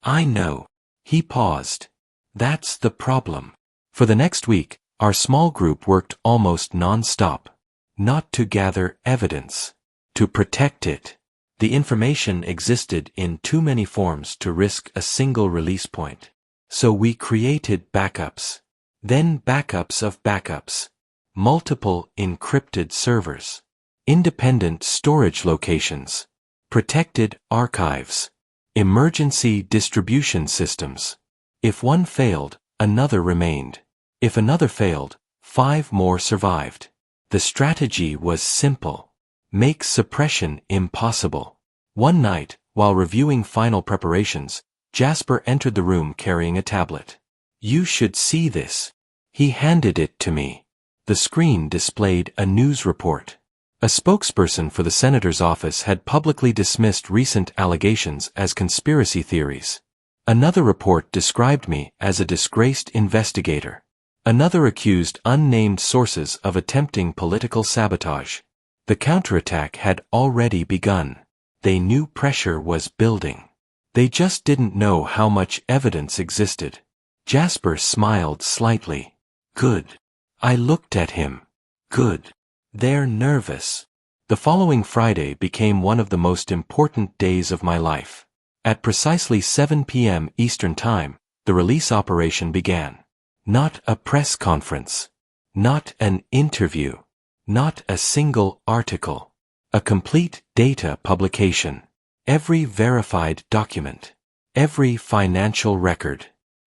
"I know." He paused. "That's the problem." For the next week, our small group worked almost non-stop. Not to gather evidence. To protect it. The information existed in too many forms to risk a single release point. So we created backups. Then backups of backups. Multiple encrypted servers. Independent storage locations. Protected archives. Emergency distribution systems. If one failed, another remained. If another failed, 5 more survived. The strategy was simple. Make suppression impossible. One night, while reviewing final preparations, Jasper entered the room carrying a tablet. "You should see this." He handed it to me. The screen displayed a news report. A spokesperson for the senator's office had publicly dismissed recent allegations as conspiracy theories. Another report described me as a disgraced investigator. Another accused unnamed sources of attempting political sabotage. The counterattack had already begun. They knew pressure was building. They just didn't know how much evidence existed. Jasper smiled slightly. Good. I looked at him. Good. They're nervous. The following Friday became one of the most important days of my life. At precisely 7 p.m. Eastern Time, the release operation began. Not a press conference. Not an interview. Not a single article. A complete data publication. Every verified document. Every financial record.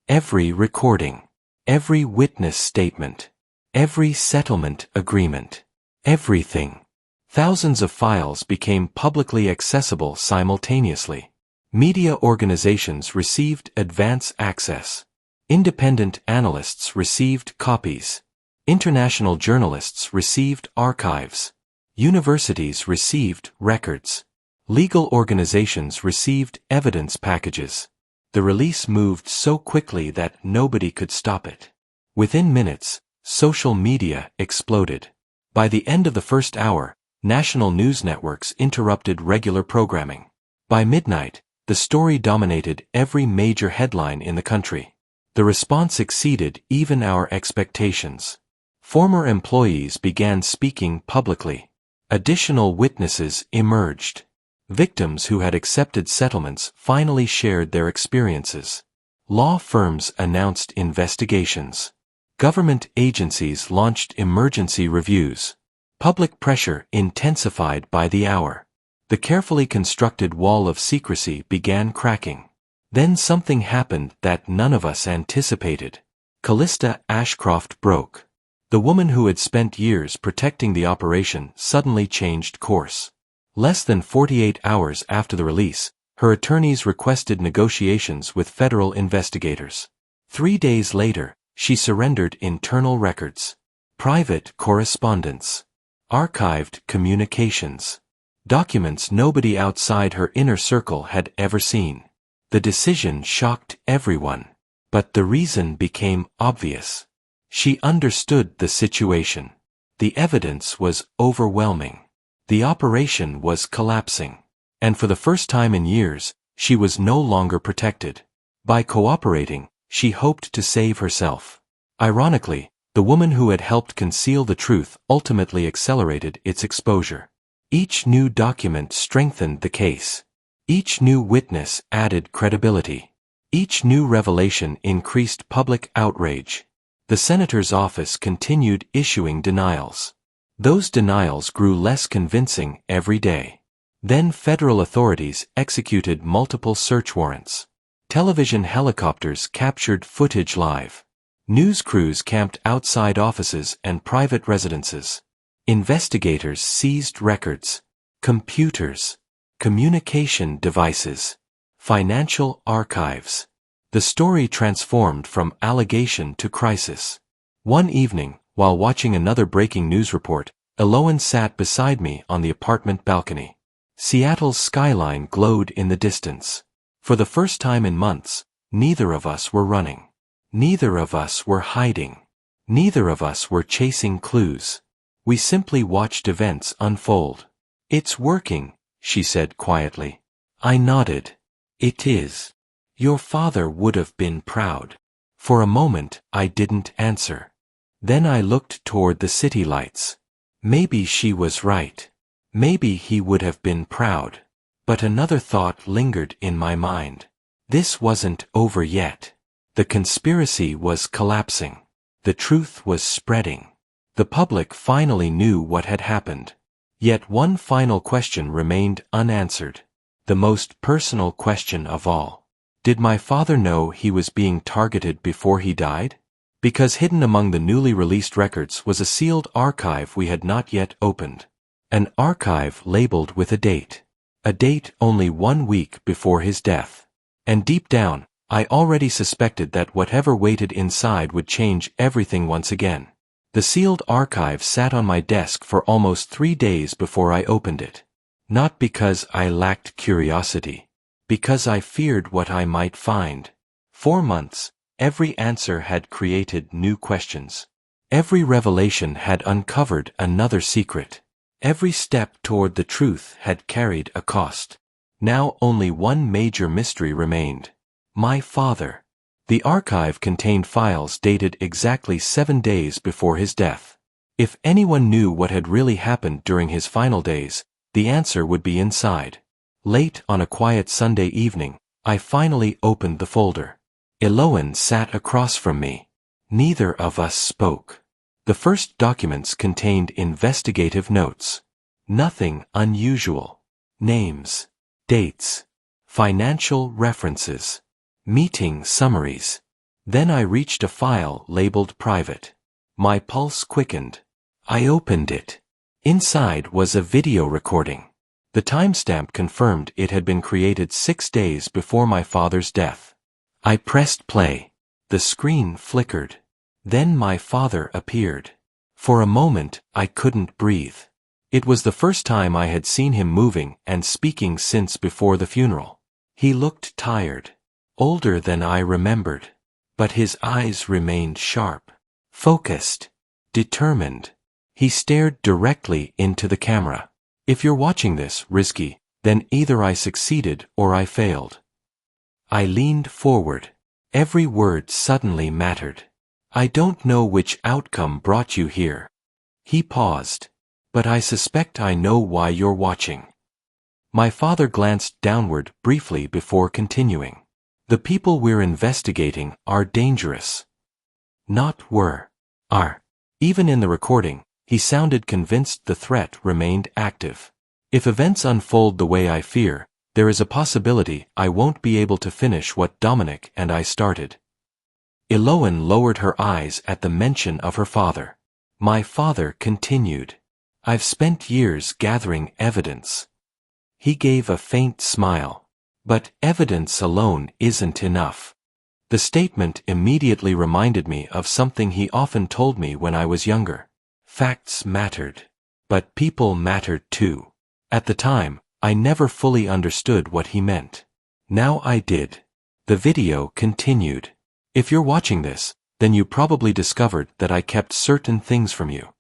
Every recording. Every witness statement. Every settlement agreement. Everything. Thousands of files became publicly accessible simultaneously. Media organizations received advance access. Independent analysts received copies. International journalists received archives. Universities received records. Legal organizations received evidence packages. The release moved so quickly that nobody could stop it. Within minutes, social media exploded. By the end of the first hour, national news networks interrupted regular programming. By midnight, the story dominated every major headline in the country. The response exceeded even our expectations. Former employees began speaking publicly. Additional witnesses emerged. Victims who had accepted settlements finally shared their experiences. Law firms announced investigations. Government agencies launched emergency reviews. Public pressure intensified by the hour. The carefully constructed wall of secrecy began cracking. Then something happened that none of us anticipated. Callista Ashcroft broke. The woman who had spent years protecting the operation suddenly changed course. Less than 48 hours after the release, her attorneys requested negotiations with federal investigators. 3 days later, she surrendered internal records, private correspondence, archived communications, documents nobody outside her inner circle had ever seen. The decision shocked everyone, but the reason became obvious. She understood the situation. The evidence was overwhelming. The operation was collapsing. And for the first time in years, she was no longer protected. By cooperating, she hoped to save herself. Ironically, the woman who had helped conceal the truth ultimately accelerated its exposure. Each new document strengthened the case. Each new witness added credibility. Each new revelation increased public outrage. The senator's office continued issuing denials. Those denials grew less convincing every day. Then federal authorities executed multiple search warrants. Television helicopters captured footage live. News crews camped outside offices and private residences. Investigators seized records, computers, communication devices, financial archives. The story transformed from allegation to crisis. One evening, while watching another breaking news report, Eloan sat beside me on the apartment balcony. Seattle's skyline glowed in the distance. For the first time in months, neither of us were running. Neither of us were hiding. Neither of us were chasing clues. We simply watched events unfold. "It's working," she said quietly. I nodded. "It is. Your father would have been proud." For a moment, I didn't answer. Then I looked toward the city lights. Maybe she was right. Maybe he would have been proud. But another thought lingered in my mind. This wasn't over yet. The conspiracy was collapsing. The truth was spreading. The public finally knew what had happened. Yet one final question remained unanswered. The most personal question of all. Did my father know he was being targeted before he died? Because hidden among the newly released records was a sealed archive we had not yet opened. An archive labeled with a date. A date only 1 week before his death. And deep down, I already suspected that whatever waited inside would change everything once again. The sealed archive sat on my desk for almost 3 days before I opened it. Not because I lacked curiosity. Because I feared what I might find. 4 months, every answer had created new questions. Every revelation had uncovered another secret. Every step toward the truth had carried a cost. Now only one major mystery remained. My father. The archive contained files dated exactly 7 days before his death. If anyone knew what had really happened during his final days, the answer would be inside. Late on a quiet Sunday evening, I finally opened the folder. Eloan sat across from me. Neither of us spoke. The first documents contained investigative notes. Nothing unusual. Names, dates, financial references, meeting summaries. Then I reached a file labeled private. My pulse quickened. I opened it. Inside was a video recording. The timestamp confirmed it had been created 6 days before my father's death. I pressed play. The screen flickered. Then my father appeared. For a moment, I couldn't breathe. It was the first time I had seen him moving and speaking since before the funeral. He looked tired, older than I remembered, but his eyes remained sharp, focused, determined. He stared directly into the camera. If you're watching this, Risky, then either I succeeded or I failed. I leaned forward. Every word suddenly mattered. I don't know which outcome brought you here. He paused. But I suspect I know why you're watching. My father glanced downward briefly before continuing. The people we're investigating are dangerous. Not were. Are. Even in the recording, he sounded convinced the threat remained active. If events unfold the way I fear, there is a possibility I won't be able to finish what Dominic and I started. Eloan lowered her eyes at the mention of her father. My father continued. I've spent years gathering evidence. He gave a faint smile. But evidence alone isn't enough. The statement immediately reminded me of something he often told me when I was younger. Facts mattered. But people mattered too. At the time, I never fully understood what he meant. Now I did. The video continued. If you're watching this, then you probably discovered that I kept certain things from you.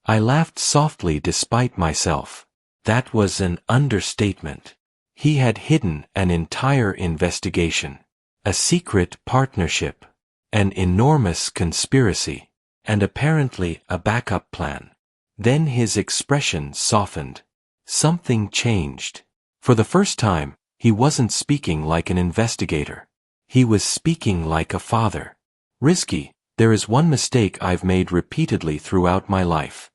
I laughed softly despite myself. That was an understatement. He had hidden an entire investigation, a secret partnership, an enormous conspiracy, and apparently a backup plan. Then his expression softened. Something changed. For the first time, he wasn't speaking like an investigator. He was speaking like a father. Risky, there is one mistake I've made repeatedly throughout my life.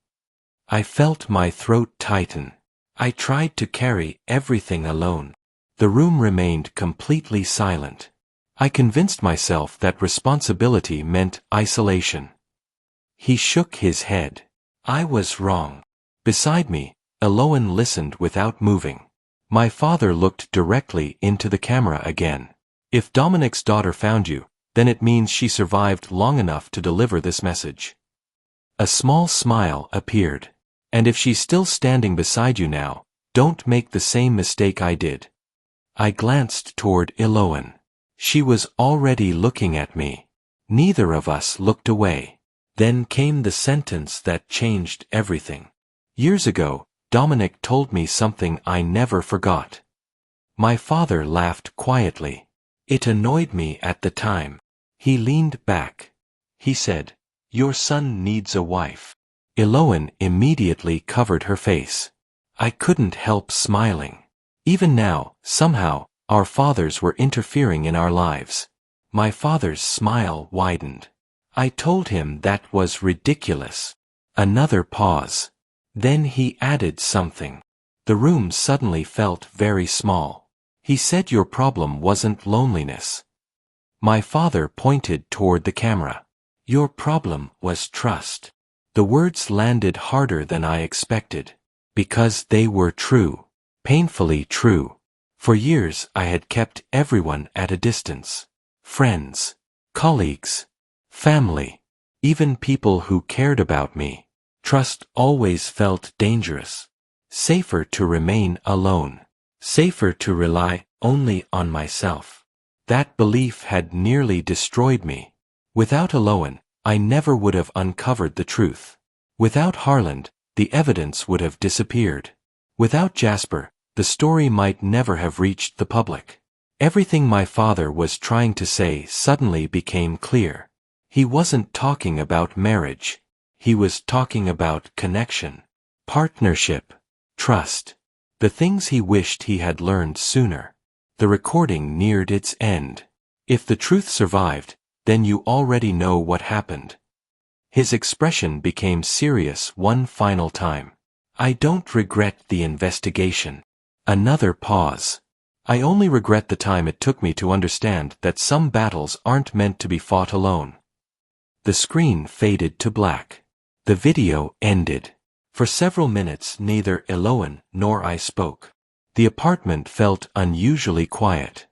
I felt my throat tighten. I tried to carry everything alone. The room remained completely silent. I convinced myself that responsibility meant isolation. He shook his head. I was wrong. Beside me, Eloan listened without moving. My father looked directly into the camera again. If Dominic's daughter found you, then it means she survived long enough to deliver this message. A small smile appeared. And if she's still standing beside you now, don't make the same mistake I did. I glanced toward Eloan. She was already looking at me. Neither of us looked away. Then came the sentence that changed everything. Years ago, Dominic told me something I never forgot. My father laughed quietly. It annoyed me at the time. He leaned back. He said, "Your son needs a wife." Eloan immediately covered her face. I couldn't help smiling. Even now, somehow, our fathers were interfering in our lives. My father's smile widened. I told him that was ridiculous. Another pause. Then he added something. The room suddenly felt very small. He said your problem wasn't loneliness. My father pointed toward the camera. Your problem was trust. The words landed harder than I expected. Because they were true. Painfully true. For years I had kept everyone at a distance. Friends, colleagues, family, even people who cared about me. Trust always felt dangerous. Safer to remain alone. Safer to rely only on myself. That belief had nearly destroyed me. Without Eloan, I never would have uncovered the truth. Without Harland, the evidence would have disappeared. Without Jasper, the story might never have reached the public. Everything my father was trying to say suddenly became clear. He wasn't talking about marriage. He was talking about connection, partnership, trust. The things he wished he had learned sooner. The recording neared its end. If the truth survived, then you already know what happened. His expression became serious one final time. I don't regret the investigation. Another pause. I only regret the time it took me to understand that some battles aren't meant to be fought alone. The screen faded to black. The video ended. For several minutes neither Eloan nor I spoke. The apartment felt unusually quiet.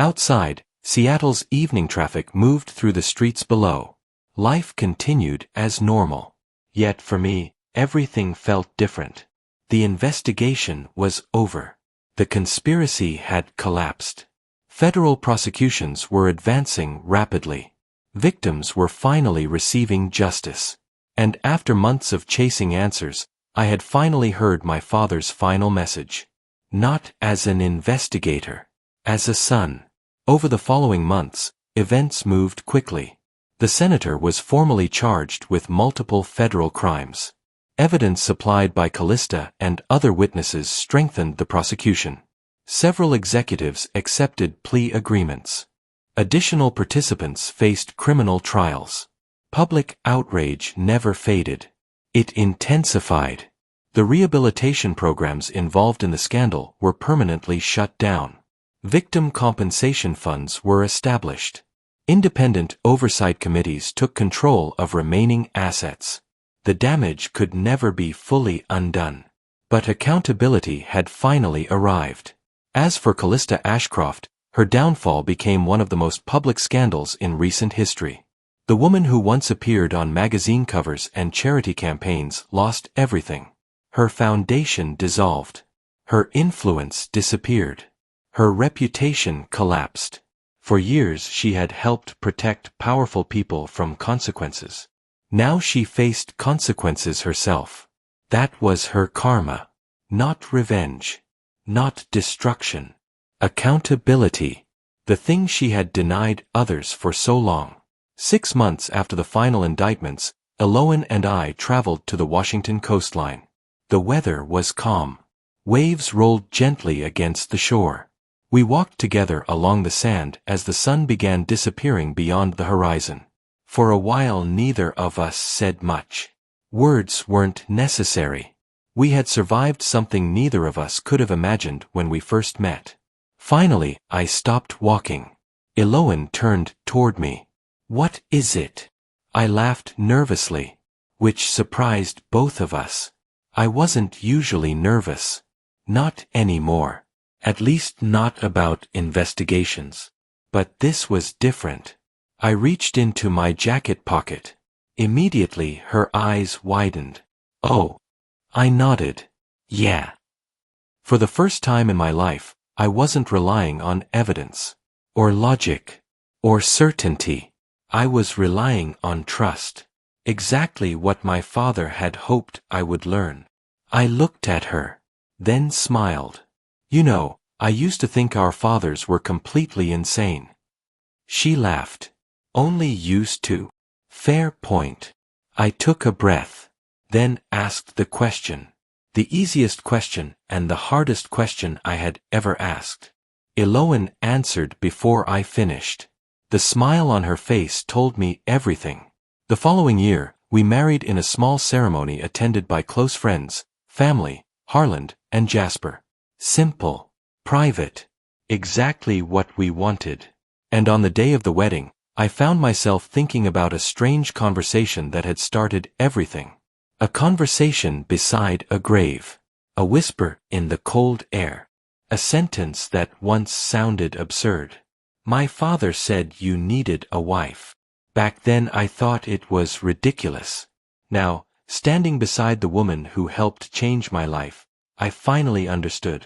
Outside, Seattle's evening traffic moved through the streets below. Life continued as normal. Yet for me, everything felt different. The investigation was over. The conspiracy had collapsed. Federal prosecutions were advancing rapidly. Victims were finally receiving justice. And after months of chasing answers, I had finally heard my father's final message. Not as an investigator, as a son. Over the following months, events moved quickly. The senator was formally charged with multiple federal crimes. Evidence supplied by Callista and other witnesses strengthened the prosecution. Several executives accepted plea agreements. Additional participants faced criminal trials. Public outrage never faded. It intensified. The rehabilitation programs involved in the scandal were permanently shut down. Victim compensation funds were established. Independent oversight committees took control of remaining assets. The damage could never be fully undone. But accountability had finally arrived. As for Callista Ashcroft, her downfall became one of the most public scandals in recent history. The woman who once appeared on magazine covers and charity campaigns lost everything. Her foundation dissolved. Her influence disappeared. Her reputation collapsed. For years she had helped protect powerful people from consequences. Now she faced consequences herself. That was her karma. Not revenge. Not destruction. Accountability. The thing she had denied others for so long. 6 months after the final indictments, Eloan and I traveled to the Washington coastline. The weather was calm. Waves rolled gently against the shore. We walked together along the sand as the sun began disappearing beyond the horizon. For a while neither of us said much. Words weren't necessary. We had survived something neither of us could have imagined when we first met. Finally, I stopped walking. Eloan turned toward me. "What is it?" I laughed nervously, which surprised both of us. I wasn't usually nervous. Not anymore. At least not about investigations. But this was different. I reached into my jacket pocket. Immediately her eyes widened. "Oh." I nodded. "Yeah." For the first time in my life, I wasn't relying on evidence, or logic, or certainty. I was relying on trust. Exactly what my father had hoped I would learn. I looked at her, then smiled. "You know, I used to think our fathers were completely insane." She laughed. "Only used to." Fair point. I took a breath, then asked the question. The easiest question and the hardest question I had ever asked. Eloan answered before I finished. The smile on her face told me everything. The following year, we married in a small ceremony attended by close friends, family, Harland, and Jasper. Simple. Private. Exactly what we wanted. And on the day of the wedding, I found myself thinking about a strange conversation that had started everything. A conversation beside a grave. A whisper in the cold air. A sentence that once sounded absurd. "My father said you needed a wife." Back then I thought it was ridiculous. Now, standing beside the woman who helped change my life, I finally understood.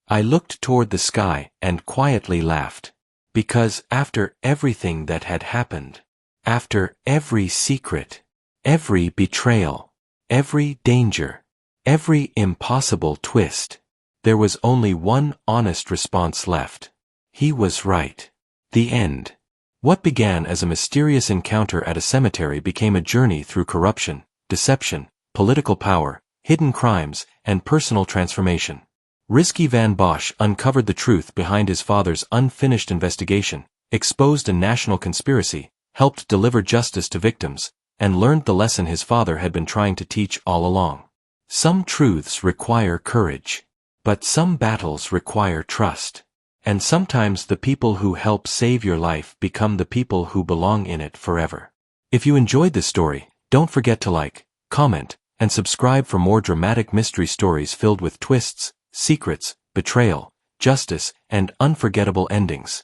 I looked toward the sky and quietly laughed. Because after everything that had happened, after every secret, every betrayal, every danger, every impossible twist, There was only one honest response left. He was right. The end. What began as a mysterious encounter at a cemetery became a journey through corruption, deception, political power, hidden crimes, and personal transformation. Risky Van Bosch uncovered the truth behind his father's unfinished investigation, exposed a national conspiracy, helped deliver justice to victims, and learned the lesson his father had been trying to teach all along. Some truths require courage. But some battles require trust. And sometimes the people who help save your life become the people who belong in it forever. If you enjoyed this story, don't forget to like, comment, and subscribe for more dramatic mystery stories filled with twists, secrets, betrayal, justice, and unforgettable endings.